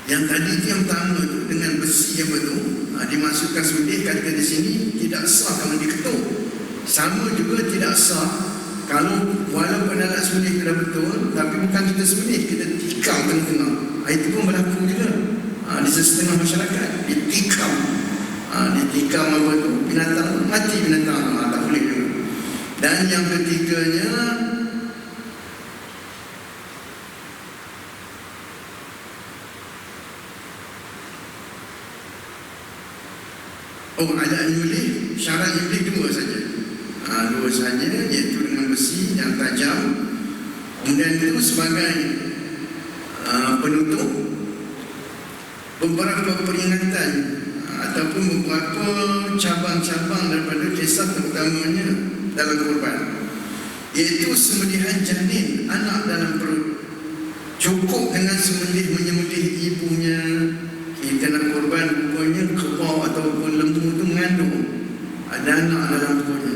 Yang tadi itu yang pertama tu, dengan besi apa tu, dimasukkan sembelih, kata di sini tidak sah kalau diketuk. Sama juga tidak sah kalau walaupun alat sembelih sudah betul, tapi bukan kita sembelih, kita tikam tengah-tengah. Itu pun berlaku juga. Di setengah masyarakat ditikam apa tu, binatang mati, binatang tak boleh juga. Dan yang ketiganya alat nyembelih, syarat nyembelih dua saja, iaitu dengan besi yang tajam, kemudian itu sebagai penutup beberapa peringatan ataupun beberapa cabang-cabang daripada kisah terutamanya dalam korban, iaitu sembelihan janin, anak dalam perut. Cukup dengan menyembelih ibunya. Kita nak korban rupanya kerbau ataupun lembu itu mengandung, ada anak dalam perutnya,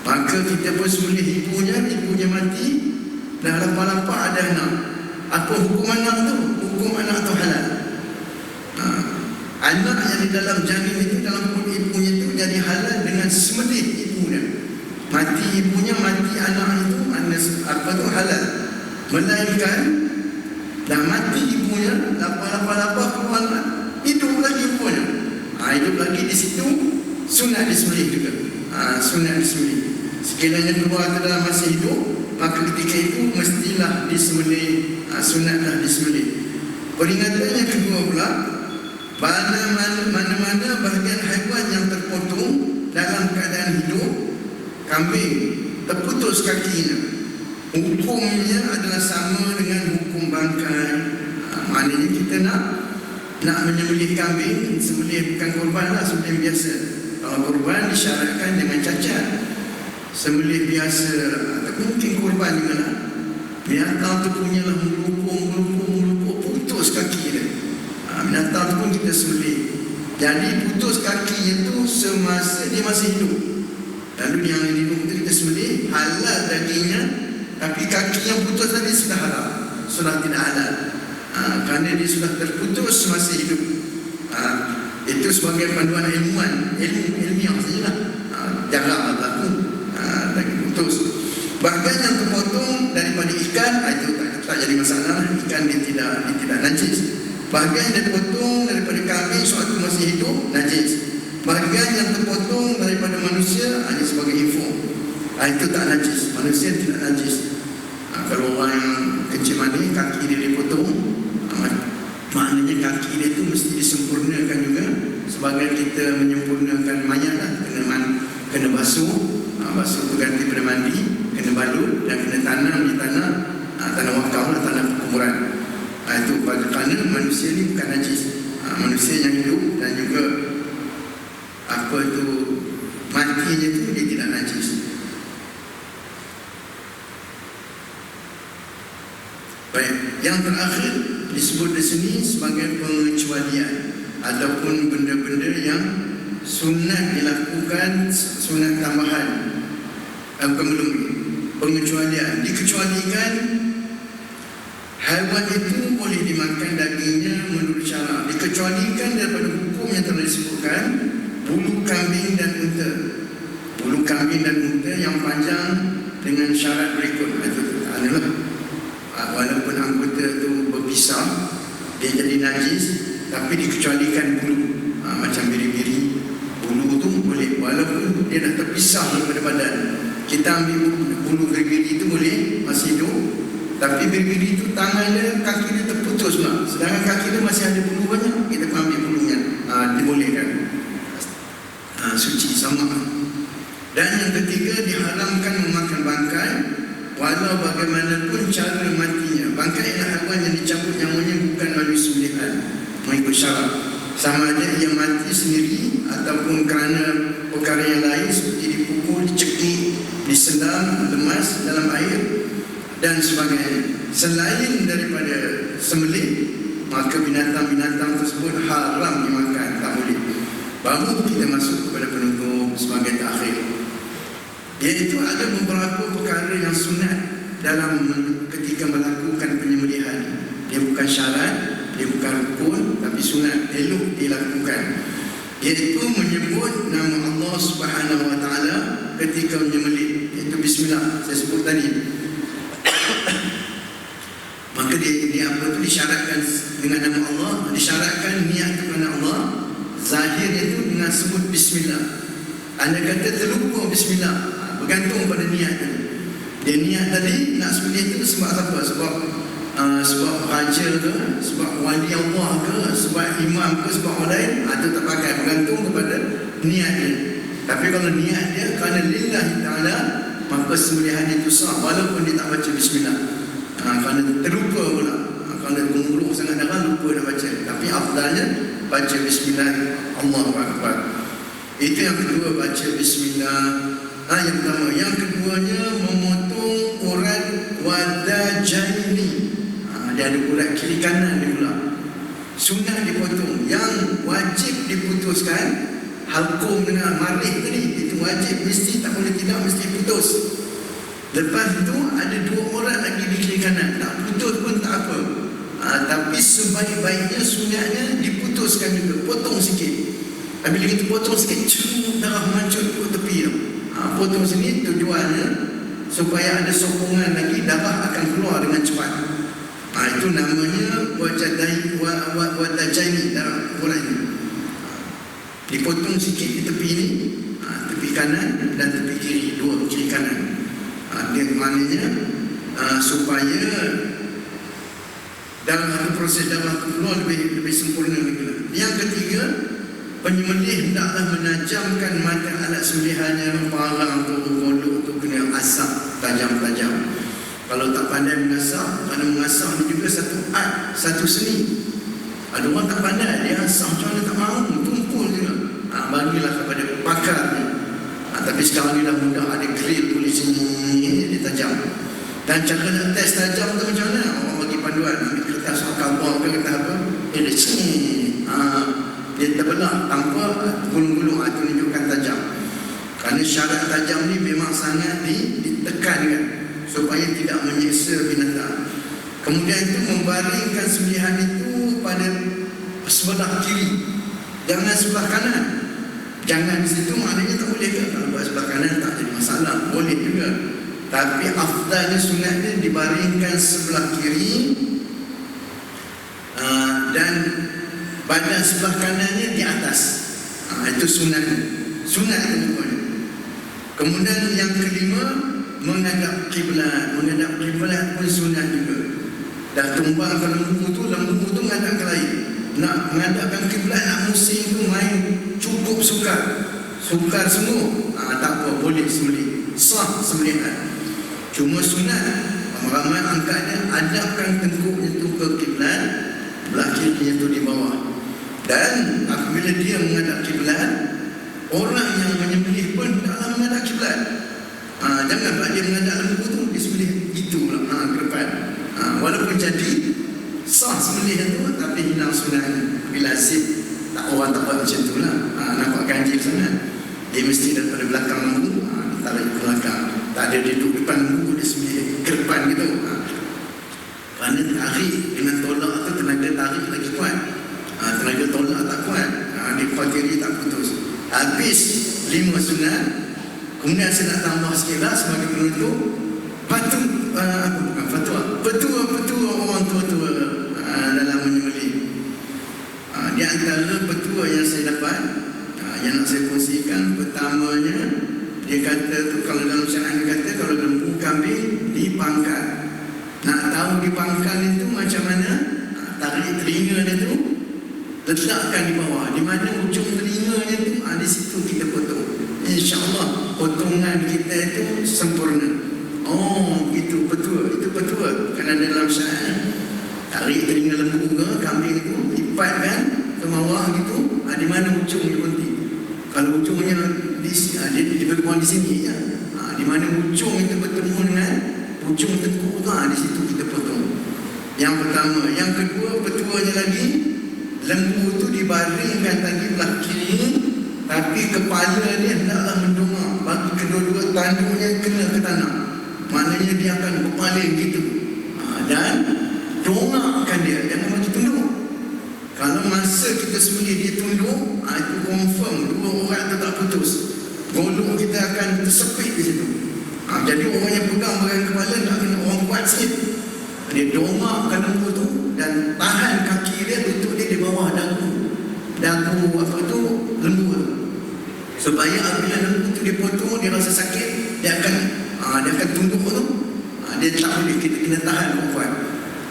maka kita pun sembelih ibunya mati, dah lapar-lapar ada anak. Apa hukum anak tu? Hukum anak tu halal. Anak yang di dalam janin itu, dalam perut ibunya itu jadi halal dengan sembelih ibunya. Mati ibunya, mati anak itu, apa tu halal. Melainkan dah mati ibunya, lapar-lapar keluar, hidup lagi ibunya. Hidup lagi di situ, sunat disembelih juga. Sunat disembelih. Sekiranya keluar ke dalam masih hidup, maka ketika itu mestilah disembelih, sunatlah disembelih. Peringatannya kedua pula, mana-mana bahagian haiwan yang terpotong dalam keadaan hidup, kambing terputus kakinya, hukumnya adalah sama dengan hukum bangkai. Maknanya kita nak menyembelih kambing, sembelih bukan korban lah, sembelih biasa. Kalau korban disyaratkan dengan cacat. Sembelih biasa ataupun mungkin korban juga lah, binatang tu punyalah melupuk, putus kaki dia. Binatang tu pun kita sembelih. Jadi putus kakinya tu semasa dia masih hidup. Lalu yang hidup tu kita sembelih, halal dagingnya, tapi kaki yang putus tadi sudah haram, sudah tidak halal. Kerana dia sudah terputus semasa hidup. Itu sebagai panduan ilmiah sajalah. Janganlah berlaku daging putus. Bahagian yang terpotong daripada ikan, itu tak jadi masalah, ikan dia tidak najis. Bahagian yang terpotong daripada kambing suatu masih hidup, najis. Bahagian yang terpotong daripada manusia hanya sebagai info, itu tak najis, manusia tidak najis. Kalau orang yang kecil mani, kaki dia dipotong, maknanya kaki dia tu mesti disempurnakan juga. Sebagai kita menyempurnakan mayat lah, kena basuh, basuh tu ganti pada mandi, kena balut dan kena tanam di tanah wakaf lah, tanah perkuburan. Itu kerana manusia ni bukan najis, manusia yang hidup dan juga apa tu matinya tu dia tidak najis. Baik, yang terakhir disebut di sini sebagai pengecualian ataupun benda-benda yang sunat dilakukan, sunat tambahan. Belum pengecualian, dikecualikan haiwan itu boleh dimakan dagingnya menurut syarak, dikecualikan daripada hukum yang telah disebutkan bulu kambing dan unta. Bulu kambing dan unta yang panjang dengan syarat berikut. Itu adalah walaupun anggota itu berpisah, dia jadi najis, tapi dikecualikan bulu. Macam biri-biri, bulu tu boleh, walaupun dia dah terpisah daripada badan. Kita ambil bulu biri-biri itu boleh, masih hidup, tapi biri-biri itu tangan dia, kaki dia terputus pula. Sedangkan kaki dia masih ada bulu banyak, kita ambil bulunya, dibolehkan. Suci sama. Dan yang ketiga, diharamkan memakan bangkai walau bagaimanapun cara matinya. Bangkai ialah haiwan yang dicabut nyawanya bukan melalui sembelihan mengikut syarak, sama ada ia mati sendiri ataupun kerana perkara yang lain seperti dipukul, dicekik, diselam, lemas dalam air dan sebagainya. Selain daripada sembelih, maka binatang-binatang tersebut haram dimakan, tak boleh. Baru kita masuk kepada penutup sebagai takhir, iaitu ada beberapa perkara yang sunat dalam ketika melakukan penyembelihan. Dia bukan syarat, dia bukan rukun, tapi sunat, elok dilakukan, iaitu menyebut nama Allah Subhanahu Wa Taala ketika menyembelih, iaitu bismillah, saya sebut tadi. Maka dia apa tu disyaratkan dengan nama Allah, disyaratkan niat kepada Allah. Zahirnya itu dengan sebut bismillah. Anda kata terlupa bismillah, bergantung pada niat. Dia niat tadi nak sembelih itu sebab apa? Sebab raja ke, sebab wali Allah ke, sebab imam ke, sebab orang lain, itu tak pakai, bergantung kepada niat dia. Tapi kalau niat dia kerana lillahi ta'ala, maka sembelihan itu sah walaupun dia tak baca bismillah. Kerana terlupa pula, kerana gumulung sangat darah, lupa nak baca. Tapi afdalnya baca bismillah, Allahu Akbar. Itu yang kedua, baca bismillah. Yang pertama. Yang keduanya, memotong urat wadajaini. Dia ada urat kiri kanan dia pula. Sunnah dipotong. Yang wajib diputuskan, halkum dengan marih tadi, itu wajib, mesti, tak boleh tidak, mesti putus. Lepas itu ada dua urat lagi di kiri kanan, tak putus pun tak apa. Tapi sebaik-baiknya sunnahnya diputuskan juga, potong sikit. Bila kita potong sikit, darah mancut ke tepi tu. Potong sini tujuannya supaya ada sokongan lagi, darah akan keluar dengan cepat. Itu namanya wadajaini, darah urat ini. Dipotong sikit di tepi ini, tepi kanan dan tepi kiri, dua kiri kanan. Dia maknanya supaya dalam satu proses darah keluar lebih sempurna lagi. Yang ketiga, penyembelih hendaklah menajamkan mata alat sembelihannya, parang atau kodok tu kena asap tajam-tajam. Kalau tak pandai mengasah, kerana mengasah ni juga satu art, satu seni. Ada orang tak pandai, dia asah macam mana tak mahu, tumpul juga. Bagilah kepada pakar ni. Tapi sekarang ni dah mudah, ada grill boleh sini, dia tajam. Dan cara nak test tajam tu macam mana? Orang bagi panduan, ambil kertas kabur ke kertas apa, dia sini, dia terbelah tanpa gulung-gulung, itu menunjukkan tajam. Kerana syarat tajam ni memang sangat ditekankan supaya tidak menyeksa binatang. Kemudian itu membaringkan sembelihan itu pada sebelah kiri, jangan sebelah kanan. Jangan di situ maknanya tak boleh ke? Kalau buat sebelah kanan tak jadi masalah, boleh juga. Tapi afdalnya sunatnya dibaringkan sebelah kiri, dan badan sebelah kanannya di atas. Itu sunatnya. Sunat itu pokoknya. Kemudian yang kelima, menghadap kiblat. Menghadap kiblat pun sunat juga. Dah tumbang ke lembu tu menghadap ke lain. Nak menghadapkan kiblat, nak musim tu main cukup sukar. Sukar semua. Tak apa, boleh sembelih. Sah sembelihan. Cuma sunat, ramai angkatnya hadapkan tengkuknya tu ke kiblat, belah kirinya tu di bawah. Dan apabila dia menghadap kiblat, orang yang menyembelih pun dalam menghadap kiblat. Jangan pula dia menghadap lembu tu disembelih gitu pula ke depan. Walaupun jadi sah sembelihan tu, tapi hilang sunat. Bila nasib tak, orang tak buat macam tu lah. Nampak ganjil sangat. Dia mesti daripada belakang lembu, tarik ke belakang. Tak ada dia duduk depan lembu, dia sembelih ke depan gitu. Kerana tarik dengan tolak tu, tenaga tarik lagi kuat. Tenaga tolak tak kuat. Dia kuat kiri tak putus. Habis 5 sunat. Kemudian saya nak tambah sikit lah sebagai penutup. Petua orang tua-tua dalam menyembelih. Di antara petua yang saya dapat, yang nak saya kongsikan, pertamanya dia kata tu, kalau dalam syariat dia kata kalau lembu kambing dipangkal. Nak tahu dipangkal itu macam mana? Tarik telinga dia tu, letakkan di bawah. Di mana ujung telinganya tu, di situ kita potong. InsyaAllah potongan kita itu sempurna. Oh, itu petua. Itu petua. Kerana dalam syariat, tarik telinga lembu ke kambing itu, lipatkan ke bawah gitu. Di mana ujung dia berhenti. Kalau ujungnya dia berkuang di sini ya. Di mana ujung itu bertemu dengan ujung tengkuk tu, di situ kita potong. Yang pertama. Yang kedua, petuanya lagi, lembu tu dibaringkan lagi belah kiri, tapi kepala dia hendaklah mendongak bagi kedua-dua tanduknya kena ke tanah. Maknanya dia akan berpaling gitu. Dan dongakkan dia, jangan bagi tunduk. Kalau masa kita sembelih dia tunduk, itu confirm dua orang tu tak putus. Golok kita akan tersepit di situ. Jadi orang yang pegang bagian kepala tak kena orang kuat sikit. Dia dongakkan lembu tu dan tahan kaki dia, lutut dia di bawah dagu apa tu, lembu tu. Supaya apabila lembu tu dia potong, dia rasa sakit, dia akan tunduk tu. Dia tak boleh, kita kena tahan kuat.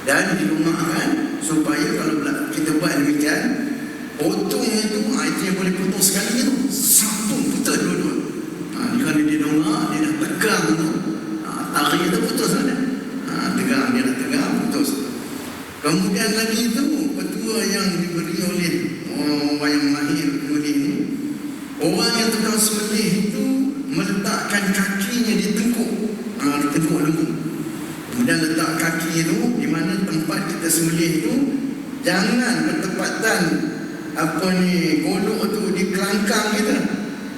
Dan didongakkan supaya kalau kita buat demikian, potongnya tu, itu yang boleh potong sekali tu, sambung putus dua-dua. Kalau dia dongak, dia dah tegang tu, tarik tu putus lah. Tegang, dia dah tegang, putus. Kemudian lagi tu, petua yang diberi oleh orang yang mahir sembelih ni, orang yang tukang sembelih itu meletakkan kakinya di tengkuk lembu. Kemudian letak kaki itu di mana tempat kita sembelih itu, jangan bertepatan golok tu di kelangkang kita.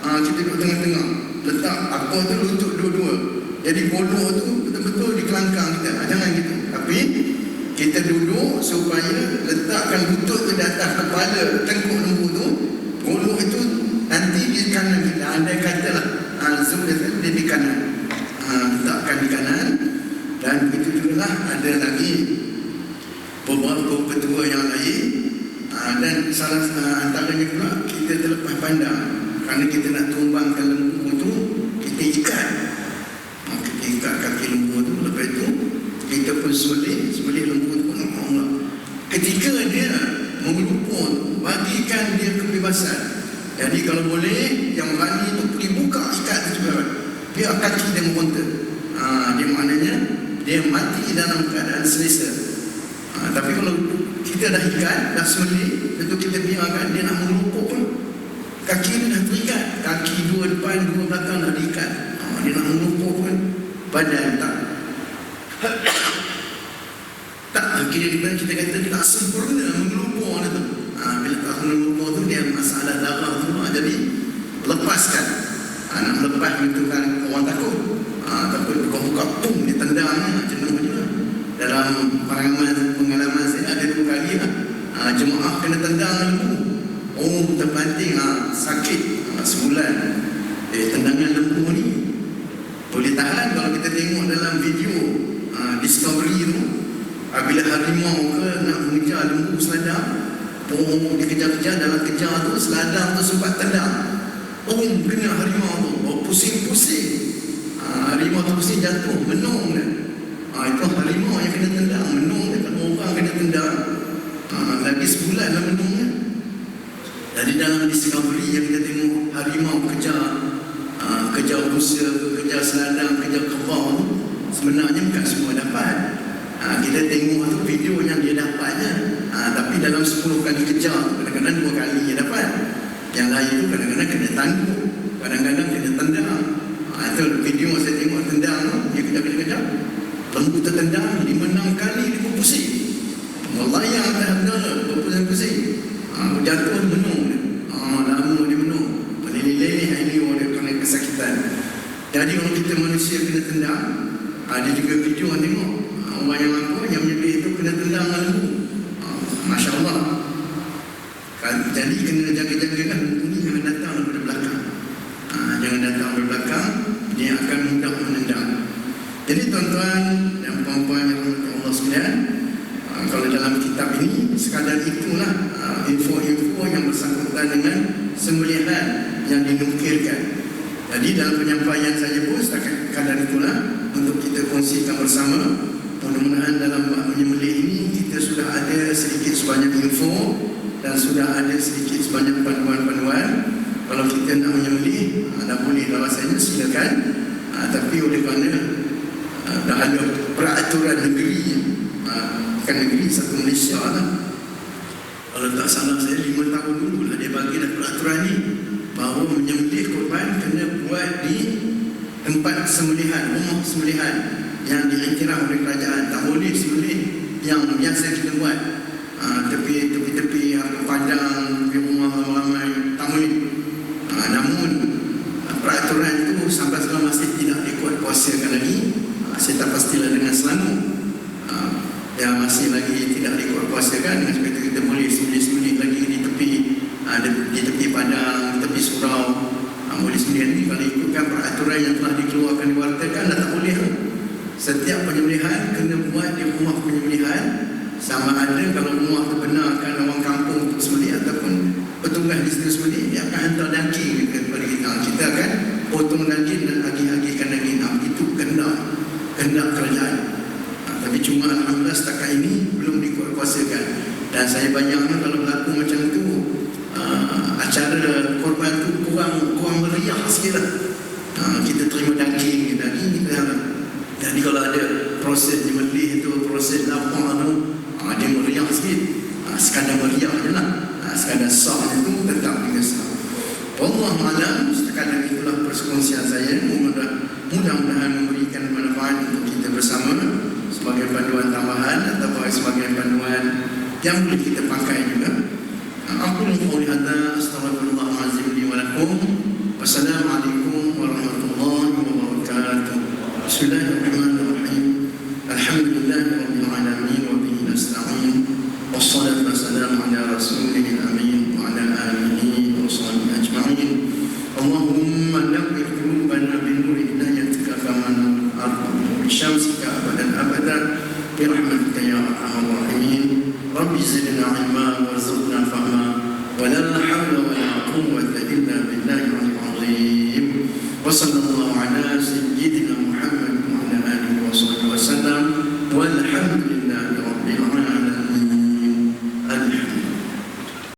Kita duduk tengah-tengah, letak tu lutut dua-dua. Jadi golok tu betul-betul di kelangkang kita. Jangan gitu. Tapi kita duduk supaya letakkan lutut tu di atas kepala tengkuk lembu tu. Golok itu nanti di kanan kita. Andai katalah zoom dia di kanan. Letakkan di kanan. Dan begitu juga lah, ada lagi beberapa petua yang lain. Dan salah antaranya pula, kita terlepas pandang. Kerana kita nak tumbangkan lembu tu, kita ikat. Kita ikat kaki lembu tu. Lepas tu kita pun sembelih lembu tu pun Allah. Ketika dia mengelupur, bagikan dia kebebasan. Jadi kalau boleh, yang berani tu pergi buka ikat tu juga, biar kaki dia meronta. Dia maknanya dia mati dalam keadaan selesa. Tapi kalau kita dah ikat, dah sembelih, tentu kita biarkan dia nak melupuk pun, kaki dia dah terikat. Kaki dua depan, dua belakang dah diikat. Dia nak melupuk pun, badan tak. Akhirnya kita kata dia tak sempurna mengelupur dia tu. Bila tak mengelupur tu, dia masalah darah tu. Jadi lepaskan. Nak melepas itu kan orang takut. Takut buka-buka pum, dia tendangnya jenuh je lah. Dalam pengalaman saya ada 2 kali lah. Jemaah kena tendang lembu. terbanting sakit sebulan. Tendangan lembu ni Boleh tahan kalau kita tengok dalam video Discovery tu, bila harimau ke nak mengejar lembu seladang, dikejar-kejar, dalam kejar tu seladang tu sempat tendang, kena harimau tu, pusing-pusing, harimau tu pusing, jatuh, menung dia. Itu harimau yang kena tendang, menung dia. Kalau orang kena tendang, lagi sebulan lah menung dia. Jadi dalam Discovery yang kita tengok harimau kejar rusa, kejar seladang, kejar kerbau tu, sebenarnya bukan semua dapat. Kita tengok tu video yang dia dapatnya, tapi dalam 10 kali kejar tu kadang-kadang 2 kali dia dapat. Yang lain tu kadang-kadang kena tangguh, kadang-kadang kena tendang. Itu video saya tengok tendang tu, dia kejar-kejar, lembu tertendang 5-6 kali dia berpusing, melayang atas udara, berpusing-pusing, jatuh menung dia. Lama dia menung, meleleh-leleh, ini orang kena kesakitan. Jadi orang kita manusia kena tendang. Ada juga video yang tengok orang yang apa yang menyembelih itu kena tendang dengan lembu. Masya Allah. Jadi kena jaga-jaga kan, lembu ni jangan datang daripada belakang. Jangan datang dari belakang, dia akan mudah menendang. Jadi tuan-tuan dan puan-puan yang dirahmati Allah sekalian, kalau dalam kitab ini sekadar itulah info-info yang bersangkutan dengan sembelihan yang dinukilkan. Jadi dalam penyampaian saya pun setakat kadar itulah untuk kita kongsikan bersama. Mudah-mudahan dalam bab menyembelih ini kita sudah ada sedikit sebanyak info dan sudah ada sedikit sebanyak panduan-panduan. Kalau kita nak menyembelih, dah boleh dah rasanya, silakan. Tapi oleh kerana dah ada peraturan negeri, bukan negeri, satu Malaysia lah. Kalau tak salah saya 5 tahun dulu lah dia bagi dah peraturan ni, bahawa menyembelih korban kena buat di tempat sembelihan, rumah sembelihan yang diiktiraf oleh kerajaan. Tak boleh sembelih yang biasa kita buat tepi-tepi padang, di rumah ramai, tak boleh. Namun peraturan itu sampai sekarang masih tidak dikuatkuasakan lagi. Saya tak pastilah dengan Selangor, yang masih lagi tidak dikuatkuasakan dengan sebab itu kita boleh sembelih-sembelih lagi di tepi padang, tepi surau, boleh sembelih ni. Kalau ikutkan peraturan yang telah dikeluarkan, diwartakan, dah tak boleh. Setiap penyembelihan kena buat di rumah penyembelihan, sama ada kalau rumah tu benarkan orang kampung untuk sembelih ataupun petugas di situ sembelih, dia akan hantar daging kepada kita. Kita akan potong daging dan agih-agihkan daging. Itu kehendak kerajaan. Tapi cuma alhamdulillah setakat ini belum dikuatkuasakan. Dan saya bayangkan kalau berlaku macam tu, acara korban tu kurang meriah sikit lah. Kita terima daging kita harap. Jadi kalau ada proses menyembelih itu, proses lapar tu, dia meriah sikit. Sekadar meriah je lah. Sekadar sah itu tetap dengan sah. Wallahu a'lam. Sekadar itulah perkongsian saya. Mudah-mudahan memberikan manfaat untuk kita bersama sebagai panduan tambahan atau sebagai panduan yang boleh kita pakai juga. Aku qouli hadza, astaghfirullahalazim li wa lakum. Wassalamualaikum warahmatullahi wabarakatuh. Bismillahirrahmanirrahim. Alhamdulillahirabbil alamin wa bihi nasta'in. Wassalatu wassalamu ala rasulil amin wa ala alihi wa sahbihi ajma'in. Allahumma nawwir qulubana bi nuri hidayatika kama nawwir al-ardha bi syamsika abadan abadan bi rahmatika ya arhamar rahimin. Rabbi zidna ilma warzuqna fahma wa la hawla wa la quwwata illa billahi al-'aliyyil 'azim. Wa sallallahu